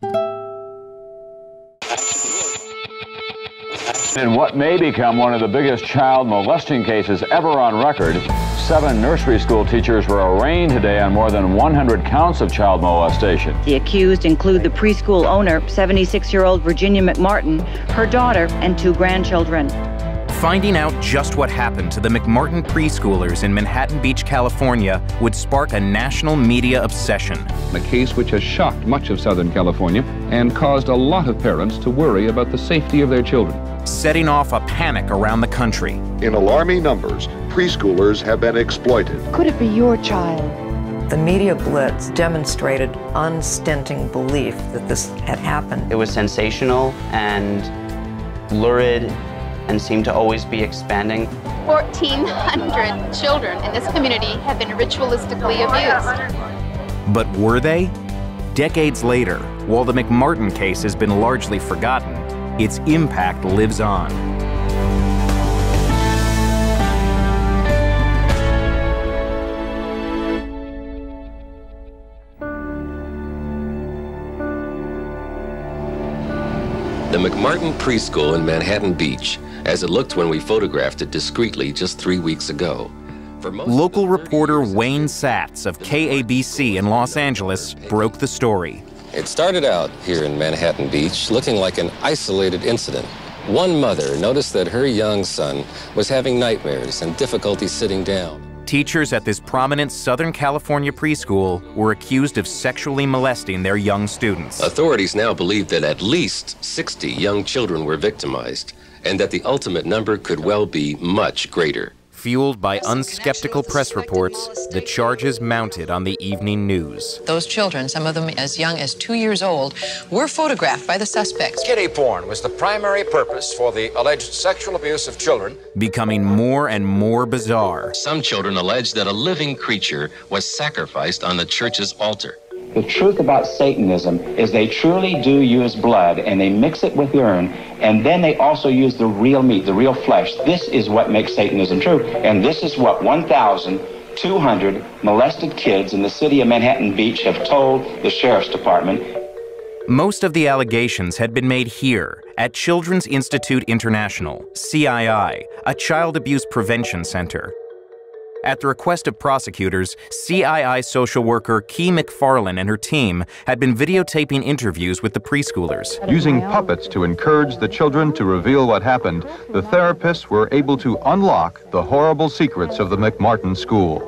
In what may become one of the biggest child molesting cases ever on record, 7 nursery school teachers were arraigned today on more than 100 counts of child molestation. The accused include the preschool owner, 76-year-old Virginia McMartin, her daughter, and 2 grandchildren. Finding out just what happened to the McMartin preschoolers in Manhattan Beach, California would spark a national media obsession. A case which has shocked much of Southern California and caused a lot of parents to worry about the safety of their children, setting off a panic around the country. In alarming numbers, preschoolers have been exploited. Could it be your child? The media blitz demonstrated unstinting belief that this had happened. It was sensational and lurid and seemed to always be expanding. 1,400 children in this community have been ritualistically abused. But were they? Decades later, while the McMartin case has been largely forgotten, its impact lives on. The McMartin Preschool in Manhattan Beach, as it looked when we photographed it discreetly just 3 weeks ago. Local reporter Wayne Satz of KABC in Los Angeles broke the story. It started out here in Manhattan Beach looking like an isolated incident. One mother noticed that her young son was having nightmares and difficulty sitting down. Teachers at this prominent Southern California preschool were accused of sexually molesting their young students. Authorities now believe that at least 60 young children were victimized, and that the ultimate number could well be much greater. Fueled by unskeptical press reports, the charges mounted on the evening news. Those children, some of them as young as 2 years old, were photographed by the suspects. Kiddie porn was the primary purpose for the alleged sexual abuse of children. Becoming more and more bizarre. Some children alleged that a living creature was sacrificed on the church's altar. The truth about Satanism is they truly do use blood, and they mix it with urine, and then they also use the real meat, the real flesh. This is what makes Satanism true, and this is what 1,200 molested kids in the city of Manhattan Beach have told the Sheriff's Department. Most of the allegations had been made here at Children's Institute International, CII, a child abuse prevention center. At the request of prosecutors, CII social worker Kee McFarlane and her team had been videotaping interviews with the preschoolers. Using puppets to encourage the children to reveal what happened, the therapists were able to unlock the horrible secrets of the McMartin school.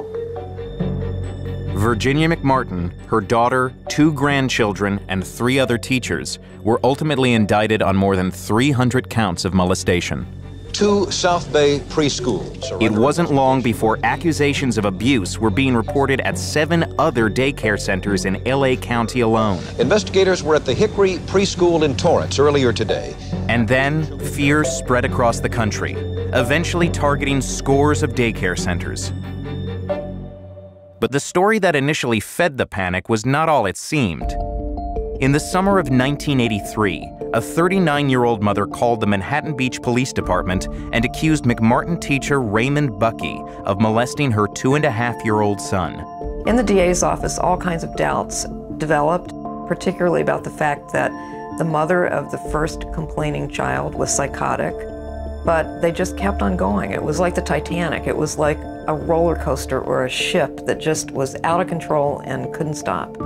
Virginia McMartin, her daughter, 2 grandchildren, and 3 other teachers were ultimately indicted on more than 300 counts of molestation. 2 South Bay preschools. It wasn't long before accusations of abuse were being reported at 7 other daycare centers in LA County alone. Investigators were at the Hickory Preschool in Torrance earlier today. And then fear spread across the country, eventually targeting scores of daycare centers. But the story that initially fed the panic was not all it seemed. In the summer of 1983, a 39-year-old mother called the Manhattan Beach Police Department and accused McMartin teacher Raymond Bucky of molesting her 2.5-year-old son. In the DA's office, all kinds of doubts developed, particularly about the fact that the mother of the first complaining child was psychotic, but they just kept on going. It was like the Titanic. It was like a roller coaster or a ship that just was out of control and couldn't stop.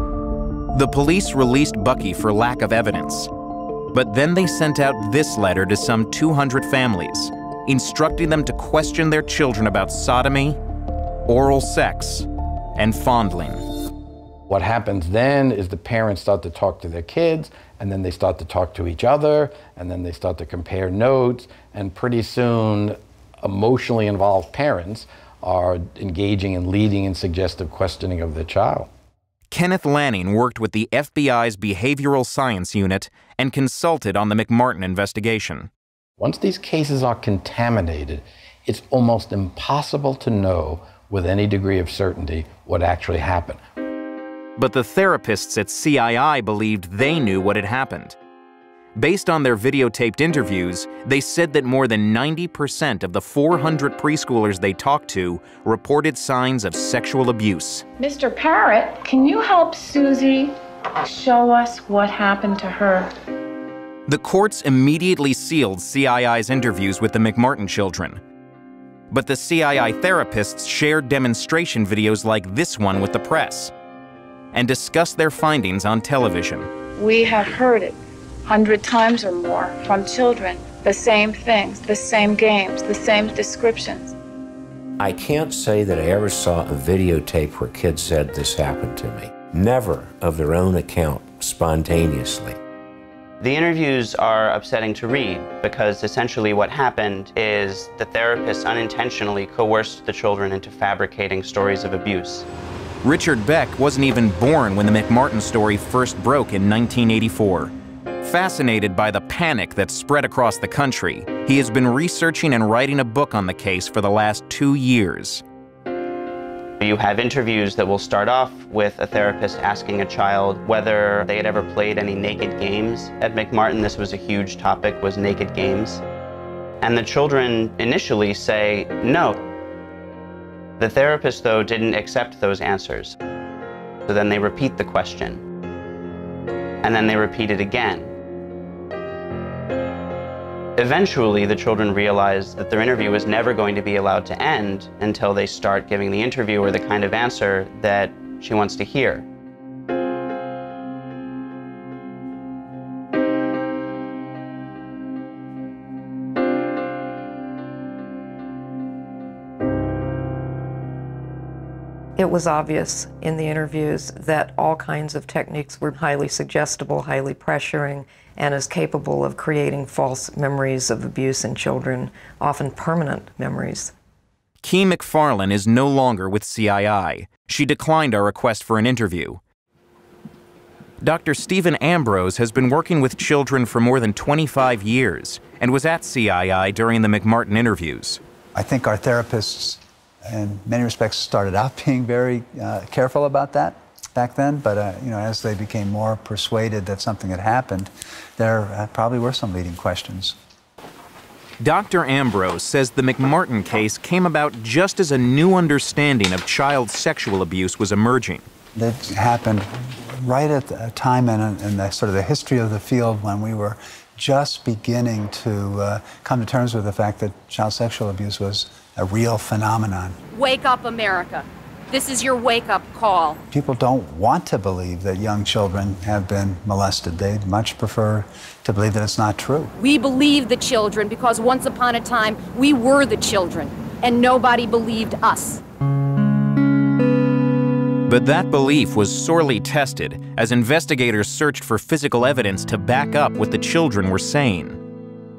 The police released Bucky for lack of evidence. But then they sent out this letter to some 200 families, instructing them to question their children about sodomy, oral sex, and fondling. What happens then is the parents start to talk to their kids, and then they start to talk to each other, and then they start to compare notes, and pretty soon emotionally involved parents are engaging in leading and suggestive questioning of their child. Kenneth Lanning worked with the FBI's Behavioral Science Unit and consulted on the McMartin investigation. Once these cases are contaminated, it's almost impossible to know with any degree of certainty what actually happened. But the therapists at CII believed they knew what had happened. Based on their videotaped interviews, they said that more than 90% of the 400 preschoolers they talked to reported signs of sexual abuse. Mr. Parrott, can you help Susie Show us what happened to her. The courts immediately sealed CII's interviews with the McMartin children. But the CII therapists shared demonstration videos like this one with the press and discussed their findings on television. We have heard it 100 times or more from children. The same things, the same games, the same descriptions. I can't say that I ever saw a videotape where kids said this happened to me. Never of their own account, spontaneously. The interviews are upsetting to read because essentially what happened is the therapists unintentionally coerced the children into fabricating stories of abuse. Richard Beck wasn't even born when the McMartin story first broke in 1984. Fascinated by the panic that spread across the country, he has been researching and writing a book on the case for the last 2 years. You have interviews that will start off with a therapist asking a child whether they had ever played any naked games. At McMartin, this was a huge topic, was naked games. And the children initially say no. The therapist, though, didn't accept those answers. So then they repeat the question. And then they repeat it again. Eventually, the children realize that their interview is never going to be allowed to end until they start giving the interviewer the kind of answer that she wants to hear. It was obvious in the interviews that all kinds of techniques were highly suggestible, highly pressuring, and is capable of creating false memories of abuse in children, often permanent memories. Kee McFarlane is no longer with CII. She declined our request for an interview. Dr. Stephen Ambrose has been working with children for more than 25 years and was at CII during the McMartin interviews. I think our therapists, in many respects, started out being very careful about that back then, but as they became more persuaded that something had happened, there probably were some leading questions. Dr. Ambrose says the McMartin case came about just as a new understanding of child sexual abuse was emerging. It happened right at a time in the sort of the history of the field when we were just beginning to come to terms with the fact that child sexual abuse was a real phenomenon. Wake up, America. This is your wake-up call. People don't want to believe that young children have been molested. They'd much prefer to believe that it's not true. We believe the children because once upon a time, we were the children, and nobody believed us. But that belief was sorely tested as investigators searched for physical evidence to back up what the children were saying.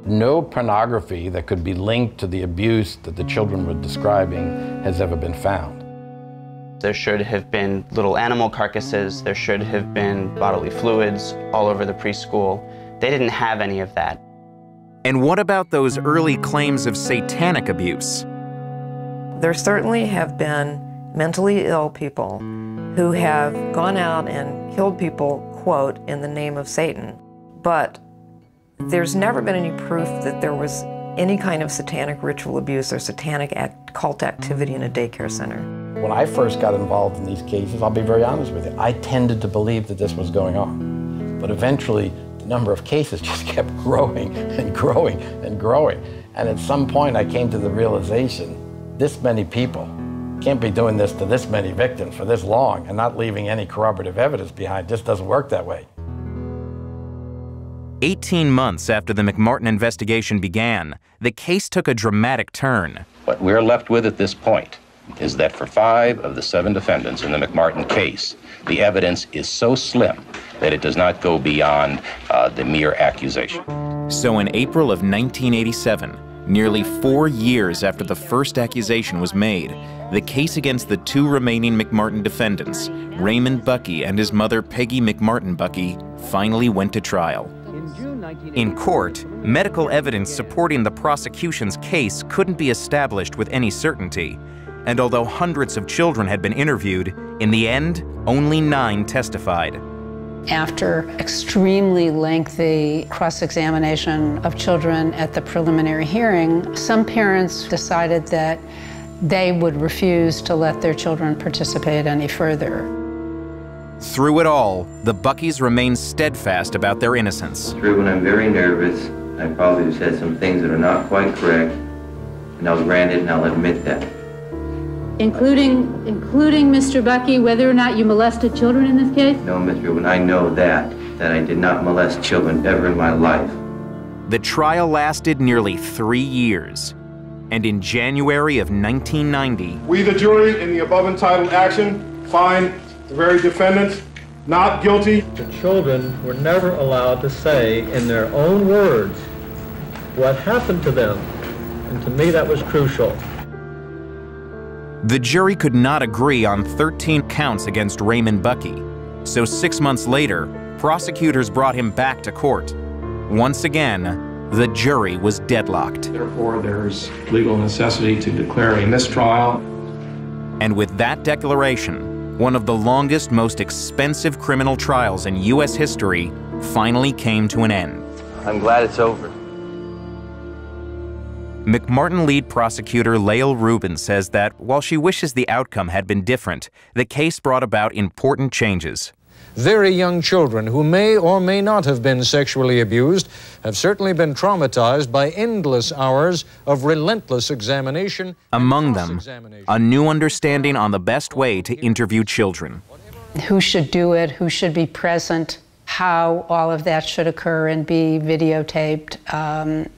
No pornography that could be linked to the abuse that the children were describing has ever been found. There should have been little animal carcasses, there should have been bodily fluids all over the preschool. They didn't have any of that. And what about those early claims of satanic abuse? There certainly have been mentally ill people who have gone out and killed people, quote, in the name of Satan. But there's never been any proof that there was any kind of satanic ritual abuse or satanic cult activity in a daycare center. When I first got involved in these cases, I'll be very honest with you, I tended to believe that this was going on. But eventually, the number of cases just kept growing and growing and growing. And at some point, I came to the realization, this many people can't be doing this to this many victims for this long and not leaving any corroborative evidence behind. It just doesn't work that way. 18 months after the McMartin investigation began, the case took a dramatic turn. What we're left with at this point is that for 5 of the 7 defendants in the McMartin case, the evidence is so slim that it does not go beyond the mere accusation. So in April of 1987, nearly 4 years after the first accusation was made, the case against the 2 remaining McMartin defendants, Raymond Buckey and his mother Peggy McMartin Buckey, finally went to trial. In court, medical evidence supporting the prosecution's case couldn't be established with any certainty. And although hundreds of children had been interviewed, in the end, only 9 testified. After extremely lengthy cross-examination of children at the preliminary hearing, some parents decided that they would refuse to let their children participate any further. Through it all, the Buckys remain steadfast about their innocence. True, when I'm very nervous, I probably have said some things that are not quite correct, and I'll grant it and I'll admit that. Including Mr. Bucky, whether or not you molested children in this case? No, Mr. When I know that I did not molest children ever in my life. The trial lasted nearly 3 years, and in January of 1990, we, the jury, in the above entitled action, find the very defendants not guilty. The children were never allowed to say in their own words what happened to them, and to me that was crucial. The jury could not agree on 13 counts against Raymond Bucky, so 6 months later, prosecutors brought him back to court. Once again, the jury was deadlocked. Therefore, there's legal necessity to declare a mistrial. And with that declaration, one of the longest, most expensive criminal trials in U.S. history finally came to an end. I'm glad it's over. McMartin lead prosecutor Lael Rubin says that while she wishes the outcome had been different, the case brought about important changes. Very young children who may or may not have been sexually abused have certainly been traumatized by endless hours of relentless examination. Among them, a new understanding on the best way to interview children. Who should do it, who should be present, how all of that should occur and be videotaped.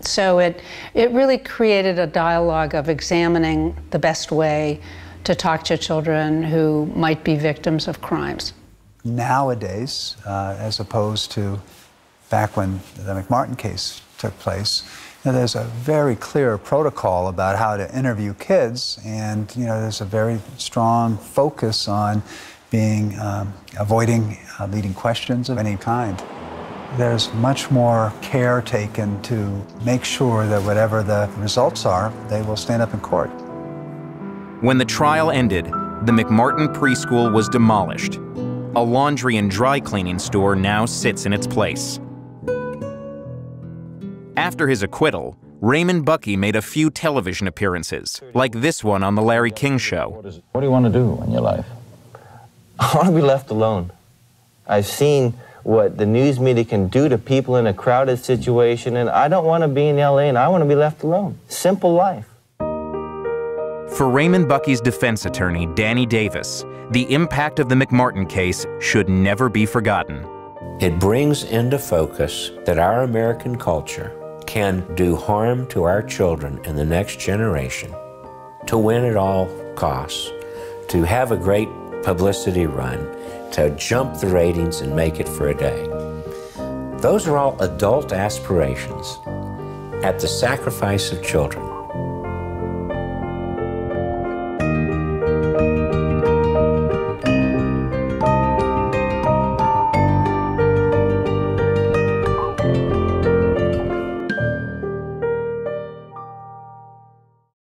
So it really created a dialogue of examining the best way to talk to children who might be victims of crimes. Nowadays, as opposed to back when the McMartin case took place, there's a very clear protocol about how to interview kids, and there's a very strong focus on avoiding leading questions of any kind. There's much more care taken to make sure that whatever the results are, they will stand up in court. When the trial ended, the McMartin preschool was demolished. A laundry and dry cleaning store now sits in its place. After his acquittal, Raymond Bucky made a few television appearances, like this one on The Larry King Show. What do you want to do in your life? I want to be left alone. I've seen what the news media can do to people in a crowded situation, and I don't want to be in LA, and I want to be left alone. Simple life. For Raymond Bucky's defense attorney, Danny Davis, the impact of the McMartin case should never be forgotten. It brings into focus that our American culture can do harm to our children and the next generation, to win at all costs, to have a great publicity run, to jump the ratings and make it for a day. Those are all adult aspirations at the sacrifice of children.